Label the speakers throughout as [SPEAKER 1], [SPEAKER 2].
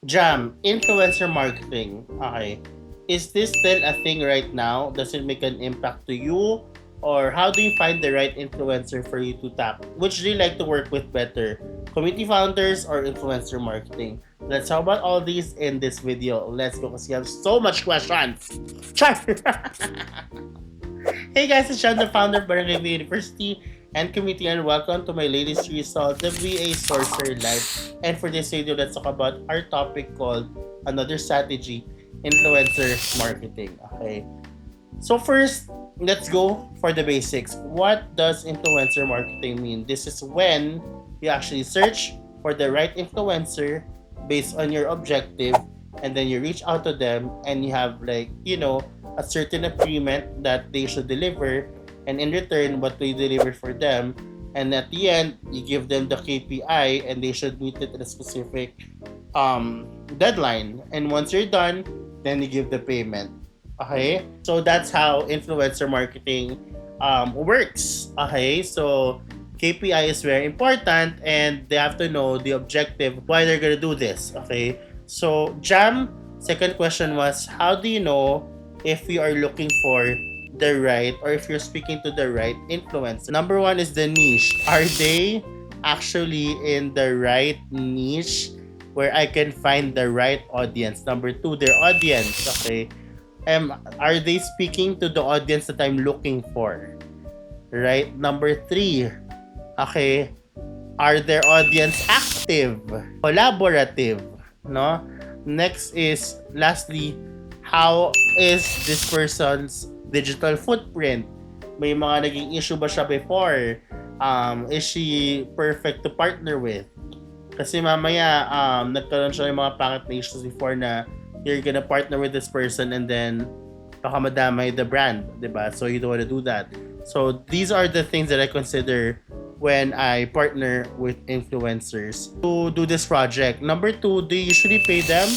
[SPEAKER 1] Jam, influencer marketing. Okay. Is this still a thing right now? Does it make an impact to you? Or how do you find the right influencer for you to tap? Which do you like to work with better? Community founders or influencer marketing? Let's talk about all these in this video. Let's go because you have so much questions. Char! Hey guys, it's Sean, the founder of Barangay University and community, and welcome to my latest result, the VA Sorcerer Live. And for this video, let's talk about our topic called Another Strategy, Influencer Marketing. Okay. So first, let's go for the basics. What does influencer marketing mean? This is when you actually search for the right influencer based on your objective, and then you reach out to them and you have a certain agreement that they should deliver, and in return what they deliver for them, and at the end you give them the KPI and they should meet it at a specific deadline, and once you're done then you give the payment. Okay, so that's how influencer marketing works. Okay, so KPI is very important and they have to know the objective why they're gonna do this. Okay, so Jam, second question was, how do you know if you are looking for the right, or if you're speaking to the right influencer? Number one is the niche. Are they actually in the right niche where I can find the right audience? Number two, their audience. Okay, are they speaking to the audience that I'm looking for? Right. Number three, okay, are their audience active, collaborative? No. Next is, lastly, how is this person's digital footprint? May mga naging issue ba siya before? Is she perfect to partner with? Kasi mamaya, nagkaroon siya ng mga pangit na issues before na you're gonna partner with this person and then baka madamay the brand, diba? So you don't want to do that. So these are the things that I consider when I partner with influencers to do this project. Number two, do you usually pay them?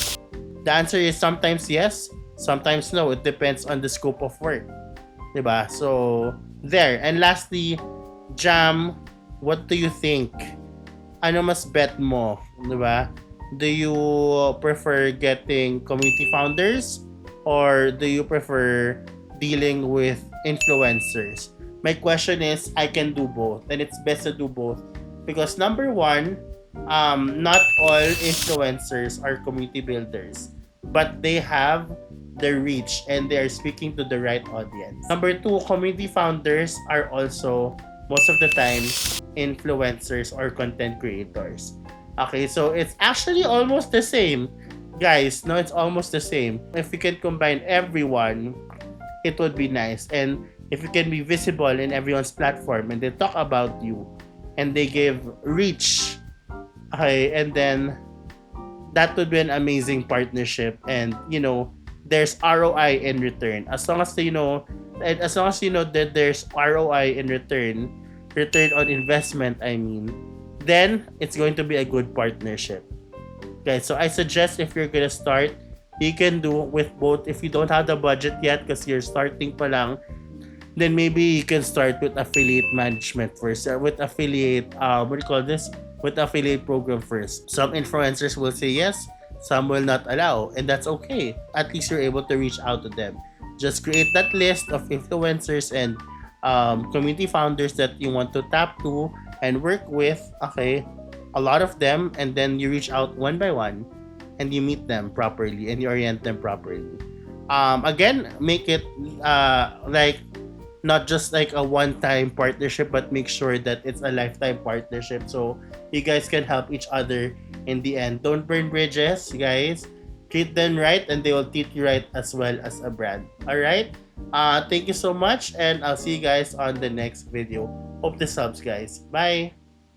[SPEAKER 1] The answer is sometimes yes, sometimes no. It depends on the scope of work, diba? So there. And lastly, Jam, what do you think? Ano mas bet mo, diba? Do you prefer getting community founders or do you prefer dealing with influencers? My question is, I can do both, and it's best to do both because number one, not all influencers are community builders, but they have the reach and they are speaking to the right audience. Number two, community founders are also most of the time influencers or content creators. Okay, so it's actually almost the same, guys. No, it's almost the same. If we can combine everyone, it would be nice. And if you can be visible in everyone's platform and they talk about you and they give reach, okay, and then that would be an amazing partnership. And there's ROI in return. As long as you know that there's ROI in return on investment, I mean, then it's going to be a good partnership. Okay, so I suggest if you're gonna start, you can do with both. If you don't have the budget yet because you're starting pa lang, then maybe you can start with affiliate management first, with affiliate with affiliate program first. Some influencers will say yes, some will not allow, and that's okay. At least you're able to reach out to them. Just create that list of influencers and community founders that you want to tap to and work with. Okay, a lot of them, and then you reach out one by one and you meet them properly and you orient them properly. Again, make it not just like a one-time partnership, but make sure that it's a lifetime partnership so you guys can help each other in the end. Don't burn bridges, guys. Treat them right and they will treat you right as well as a brand. All right, thank you so much and I'll see you guys on the next video. Hope this helps, guys. Bye.